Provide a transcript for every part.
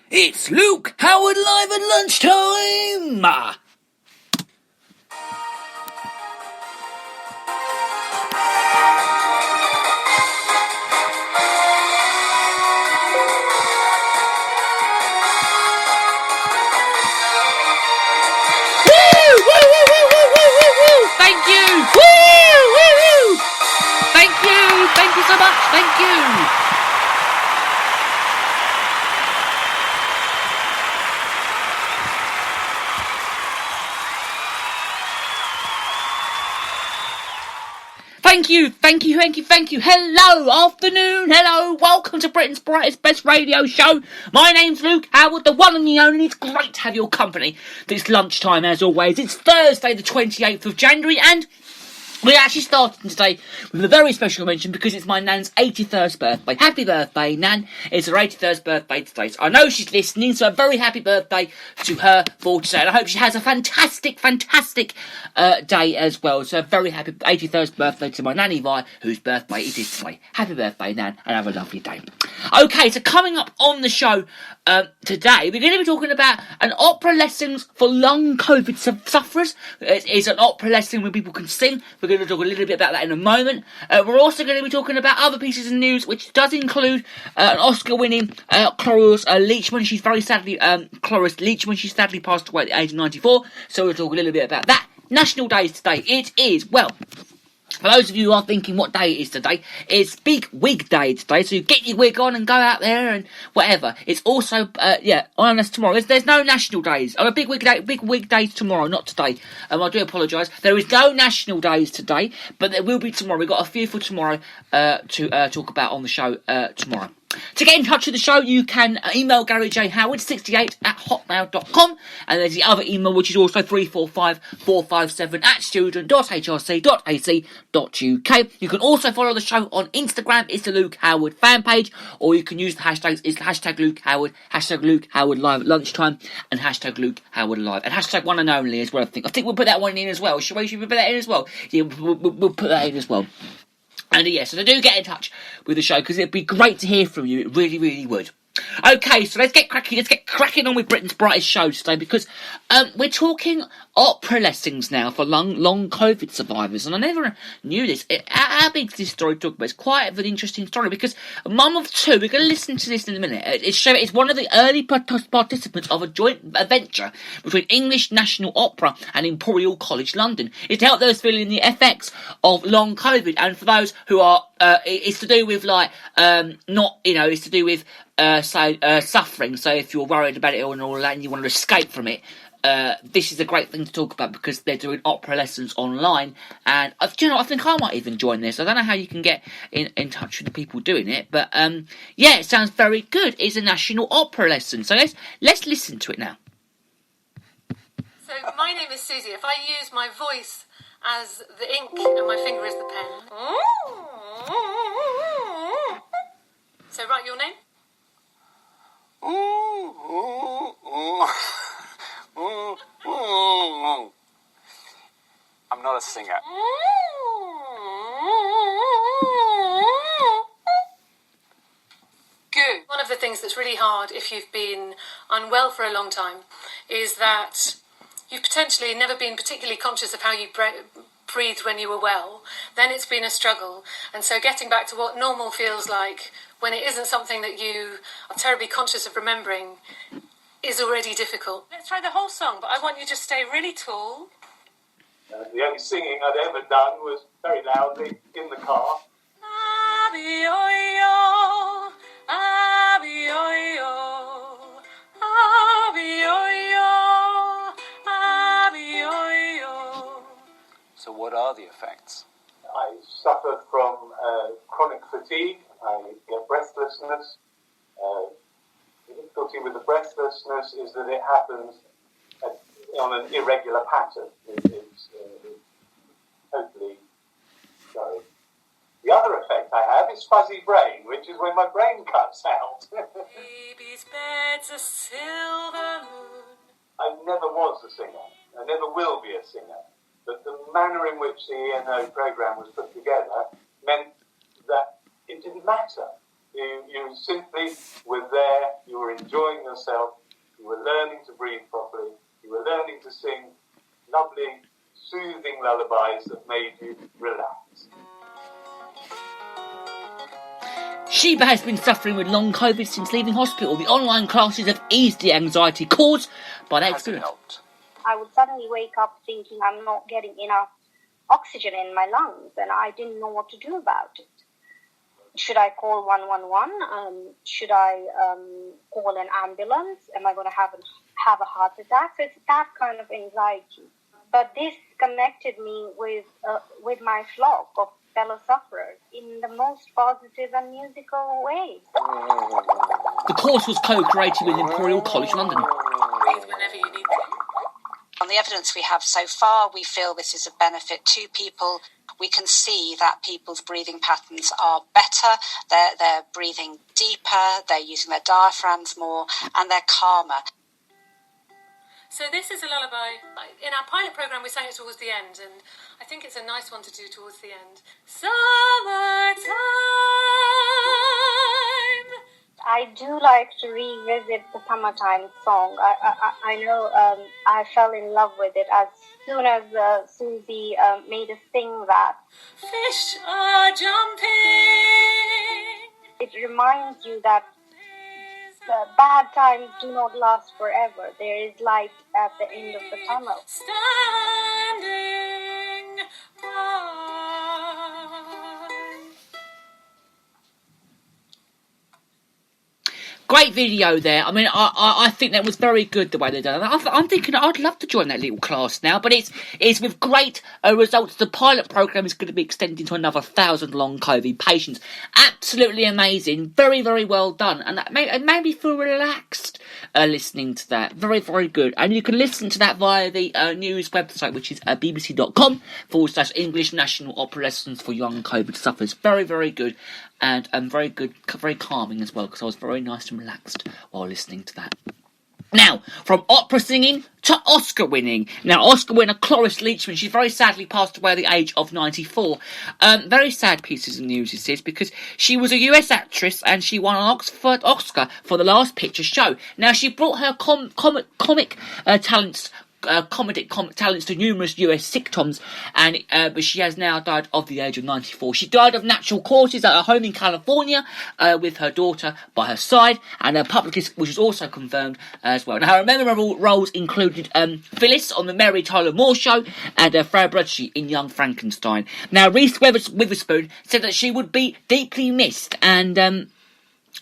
It's Luke Howard live at lunchtime! Thank you! Woo! Woo! Woo! Thank you! Thank you so much! Thank you! Thank you. Hello, afternoon, hello, welcome to Britain's brightest, best radio show. My name's Luke Howard, the one and the only. It's great to have your company this lunchtime, as always. It's Thursday, the 28th of January, and we're actually starting today with a very special mention because it's my Nan's 81st birthday. Happy birthday, Nan. It's her 81st birthday today. So I know she's listening, so a very happy birthday to her for today. And I hope she has a fantastic day as well. So a very happy 81st birthday to my Nanny Vi, whose birthday it is today. Happy birthday, Nan, and have a lovely day. Okay, so coming up on the show today, we're going to be talking about an opera lessons for long COVID sufferers. It's an opera lesson where people can sing. We're going to talk a little bit about that in a moment. We're also going to be talking about other pieces of news, which does include an Oscar-winning Cloris Leachman. She's very sadly, Cloris Leachman, she sadly passed away at the age of 94. So we'll talk a little bit about that. National Days today. It is, well, for those of you who are thinking what day it is today, it's Big Wig Day today, so you get your wig on and go out there and whatever. It's also, that's tomorrow. There's no national days. Big Wig Day tomorrow, not today. I do apologise. There is no national days today, but there will be tomorrow. We've got a few for tomorrow to talk about on the show tomorrow. To get in touch with the show, you can email GaryJHoward68@hotmail.com, and there's the other email, which is also 345-457@student.hrc.ac.uk. You can also follow the show on Instagram. It's the Luke Howard fan page, or you can use the hashtags. It's hashtag Luke Howard, hashtag Luke Howard live at lunchtime, and hashtag Luke Howard live, and hashtag one and only as well. I think we'll put that one in as well. Should we put that in as well? Yeah, we'll put that in as well. And so do get in touch with the show, because it'd be great to hear from you. It really, really would. Okay, so let's get cracking on with Britain's brightest show today, because we're talking opera lessons now for long COVID survivors, and I never knew this. How big this story to talk about? It's quite an interesting story, because a mum of two, we're going to listen to this in a minute. It's one of the early participants of a joint venture between English National Opera and Imperial College London. It's to help those feeling the effects of long COVID, and for those who are, it's to do with it's to do with suffering. So if you're worried about it and all that and you want to escape from it, this is a great thing to talk about, because they're doing opera lessons online. And I think I might even join this. I don't know how you can get in touch with the people doing it, but it sounds very good. It's a national opera lesson. So let's listen to it now. So my name is Susie. If I use my voice as the ink and my finger is the pen. So write your name. I'm not a singer. Good. One of the things that's really hard if you've been unwell for a long time is that you've potentially never been particularly conscious of how you breathed when you were well. Then it's been a struggle. And so getting back to what normal feels like when it isn't something that you are terribly conscious of remembering is already difficult. Let's try the whole song, but I want you to stay really tall. The only singing I'd ever done was very loudly in the car. Abi-oi-yo, abi-oi-yo, abi-oi-yo, abi-oi-yo. So what are the effects? I suffer from chronic fatigue. I get breathlessness. The difficulty with the breathlessness is that it happens on an irregular pattern. It's totally sorry. The other effect I have is fuzzy brain, which is when my brain cuts out. Baby's bed's a silver moon. I never was a singer. I never will be a singer. But the manner in which the ENO programme was put together meant that it didn't matter. You simply were there, you were enjoying the yourself, you were learning to breathe properly, you were learning to sing lovely, soothing lullabies that made you relax. Sheba has been suffering with long COVID since leaving hospital. The online classes have eased the anxiety caused by that experience. I would suddenly wake up thinking I'm not getting enough oxygen in my lungs, and I didn't know what to do about it. Should I call 111? Should I call an ambulance? Am I going to have a heart attack? So it's that kind of anxiety. But this connected me with my flock of fellow sufferers in the most positive and musical way. The course was co-created with Imperial College London. Breathe whenever you need to. On the evidence we have so far, we feel this is a benefit to people. We can see that people's breathing patterns are better, they're breathing deeper, they're using their diaphragms more, and they're calmer. So this is a lullaby. In our pilot programme, we sang it towards the end, and I think it's a nice one to do towards the end. Summertime! I do like to revisit the Summertime song. I know I fell in love with it as soon as Susie made us sing that. Fish are jumping. It reminds you that bad times do not last forever. There is light at the end of the tunnel. Standing by. Great video there. I mean, I think that was very good the way they done it. I'm thinking I'd love to join that little class now, but it's with great results. The pilot program is going to be extended to another 1,000 long COVID patients. Absolutely amazing. Very, very well done. And it made me feel relaxed listening to that. Very, very good. And you can listen to that via the news website, which is bbc.com/English National Opera Lessons for Young COVID Sufferers. Very, very good. And very good, very calming as well, because I was very nice and relaxed while listening to that. Now, from opera singing to Oscar winning. Now, Oscar winner Cloris Leachman, she very sadly passed away at the age of 94. Very sad pieces of news, this is, because she was a US actress and she won an Oscar for The Last Picture Show. Now, she brought her comic talents to numerous US sitcoms, and but she has now died of the age of 94. She died of natural causes at her home in California with her daughter by her side, and her publicist, which was also confirmed as well. Now, her memorable roles included Phyllis on the Mary Tyler Moore Show and Frau Bradshaw in Young Frankenstein. Now, Reese Witherspoon said that she would be deeply missed, and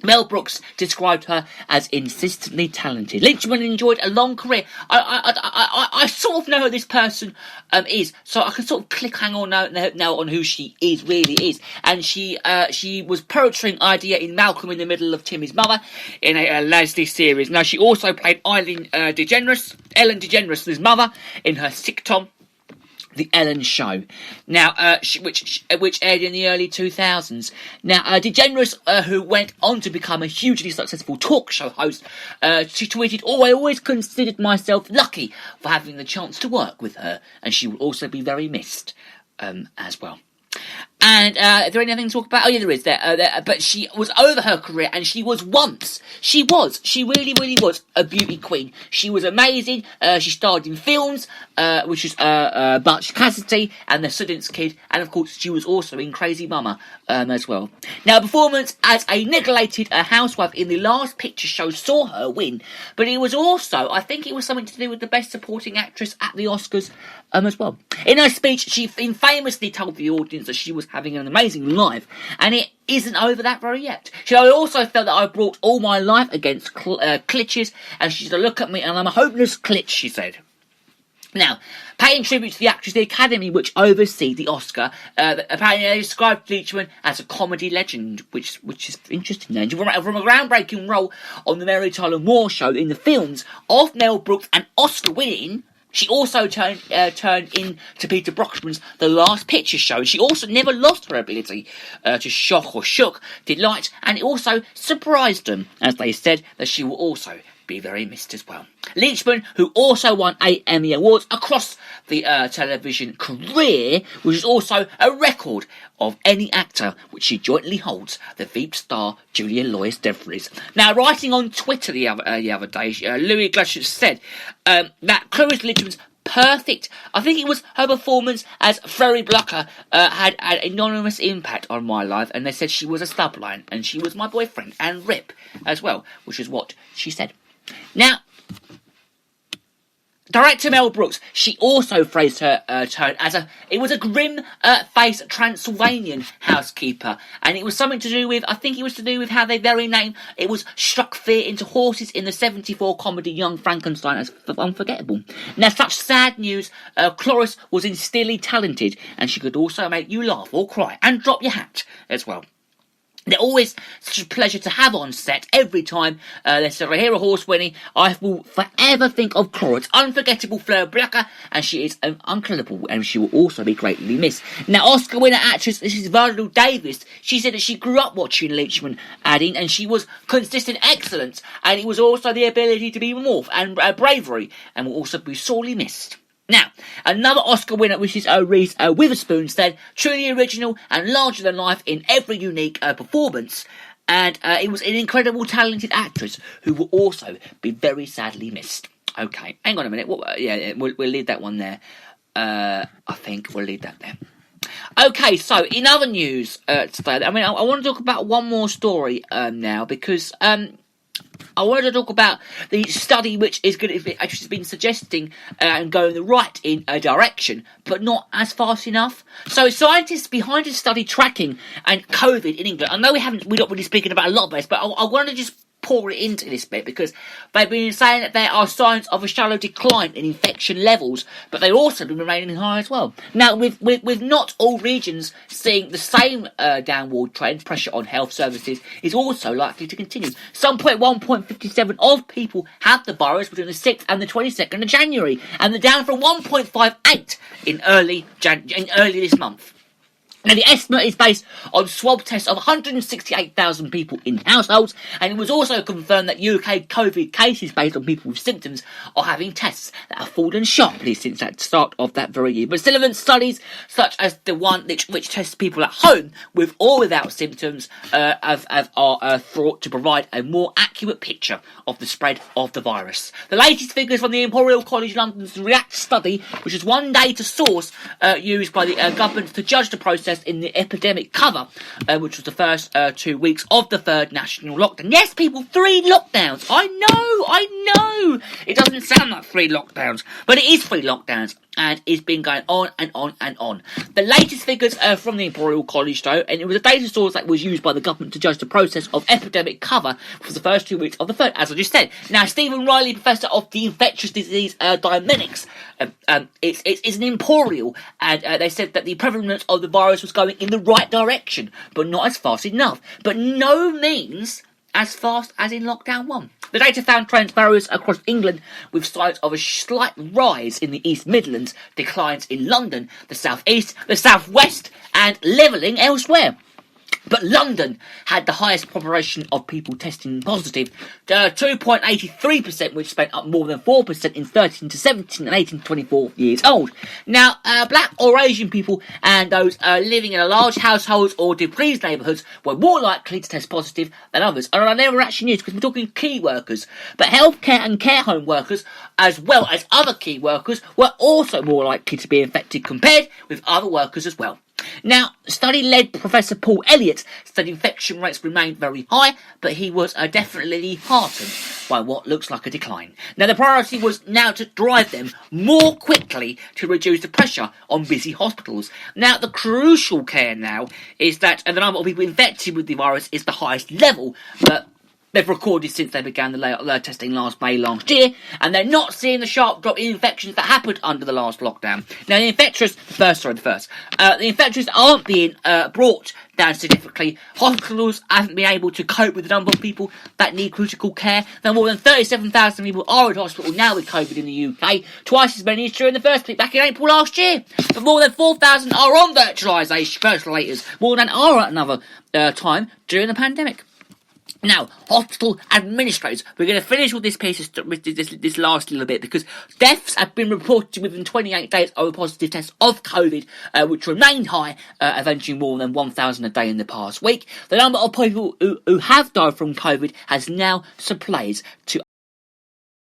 Mel Brooks described her as insistently talented. Lynchman enjoyed a long career. I sort of know who this person is, so I can sort of hang on now on who she really is. And she was portraying Idea in Malcolm in the Middle of Timmy's Mother in a Leslie series. Now, she also played Ellen DeGeneres' mother in her sitcom The Ellen Show, now which aired in the early 2000s. Now, DeGeneres, who went on to become a hugely successful talk show host, she tweeted, "Oh, I always considered myself lucky for having the chance to work with her, and she will also be very missed as well." And is there anything to talk about? Oh yeah, there is. But she was over her career, and she really was a beauty queen. She was amazing. She starred in films, which is Butch Cassidy and The Sundance Kid, and of course she was also in Crazy Mama as well. Now, performance as a neglected housewife in The Last Picture Show saw her win, but it was also, I think it was something to do with the Best Supporting Actress at the Oscars as well. In her speech, she famously told the audience that she was having an amazing life, and it isn't over that very yet. She also felt that I brought all my life against glitches, and she said, "Look at me, and I'm a hopeless glitch," she said. Now, paying tribute to the Actors Academy, which oversee the Oscar, apparently they described Leachman as a comedy legend, which is interesting. Then, from a groundbreaking role on the Mary Tyler Moore Show in the films of Mel Brooks and Oscar winning, she also turned into Peter Brockman's The Last Picture Show. She also never lost her ability to shock, delight, and it also surprised them, as they said that she will also be very missed as well. Leachman, who also won 8 Emmy Awards across the television career, which is also a record of any actor which she jointly holds, the Veep star Julia Louis-Dreyfus. Now, writing on Twitter the other day, Louis Glashus said that Cloris Leachman's perfect, I think it was her performance as Ferry Blucker, had an enormous impact on my life, and they said she was a stubline, and she was my boyfriend, and Rip as well, which is what she said. Now, director Mel Brooks, she also phrased her tone as it was a grim-faced Transylvanian housekeeper, and it was something to do with, I think it was to do with how their very name, it was struck fear into horses in the 1974 comedy Young Frankenstein as unforgettable. Now, such sad news, Cloris was instillingly talented, and she could also make you laugh or cry, and drop your hat as well. They're always such a pleasure to have on set. Every time there's a hear a horse whinny, I will forever think of Cloris, unforgettable Fleur Blacker, and she is uncreditable, and she will also be greatly missed. Now, Oscar winner actress, this is Viola Davis, she said that she grew up watching Leachman, adding, and she was consistent excellence, and it was also the ability to be morph and bravery, and will also be sorely missed. Now, another Oscar winner, which is Reese Witherspoon, said, truly original and larger than life in every unique performance, and it was an incredible talented actress who will also be very sadly missed. Okay, hang on a minute, we'll leave that one there. I think we'll leave that there. Okay, so in other news today, I want to talk about one more story now, because I wanted to talk about the study which is going to actually been suggesting and going the right in a direction, but not as fast enough. So scientists behind a study tracking and COVID in England. I know we're not really speaking about a lot of this, but I want to just pour it into this bit, because they've been saying that there are signs of a shallow decline in infection levels, but they've also been remaining high as well. Now, with not all regions seeing the same downward trend, pressure on health services is also likely to continue. Some 1.57 of people had the virus between the 6th and the 22nd of January, and they're down from 1.58 in early this month. Now, the estimate is based on swab tests of 168,000 people in households, and it was also confirmed that UK COVID cases based on people with symptoms are having tests that have fallen sharply since the start of that very year. But relevant studies, such as the one which tests people at home with or without symptoms, are thought to provide a more accurate picture of the spread of the virus. The latest figures from the Imperial College London's REACT study, which is one data source used by the government to judge the process in the epidemic cover, which was the first 2 weeks of the third national lockdown. Yes, people, 3 lockdowns. I know. It doesn't sound like 3 lockdowns, but it is 3 lockdowns, and it's been going on and on and on. The latest figures from the Imperial College, though, and it was a data source that was used by the government to judge the process of epidemic cover for the first 2 weeks of the third, as I just said. Now, Stephen Riley, professor of the infectious disease dynamics, it's an Imperial, and they said that the prevalence of the virus was going in the right direction, but not as fast enough. But no means as fast as in lockdown 1. The data found trends varies across England, with signs of a slight rise in the East Midlands, declines in London, the South East, the South West, and levelling elsewhere. But London had the highest proportion of people testing positive, 2.83%, which spent up more than 4% in 13 to 17 and 18 to 24 years old. Now, black or Asian people and those living in a large households or deprived neighbourhoods were more likely to test positive than others. And I never actually knew, because we're talking key workers, but healthcare and care home workers, as well as other key workers, were also more likely to be infected compared with other workers as well. Now, study-led Professor Paul Elliott said infection rates remained very high, but he was definitely heartened by what looks like a decline. Now, the priority was now to drive them more quickly to reduce the pressure on busy hospitals. Now, the crucial care now is that the number of people infected with the virus is the highest level, but they've recorded since they began the testing last May last year, and they're not seeing the sharp drop in infections that happened under the last lockdown. Now, the infections aren't being brought down significantly. Hospitals haven't been able to cope with the number of people that need critical care. Now, more than 37,000 people are in hospital now with COVID in the UK, twice as many as during the first peak back in April last year. But more than 4,000 are on ventilators, more than are at another time during the pandemic. Now, hospital administrators. We're going to finish with this piece, with this last little bit, because deaths have been reported within 28 days of a positive test of COVID, which remained high, avenging more than 1,000 a day in the past week. The number of people who have died from COVID has now surpassed to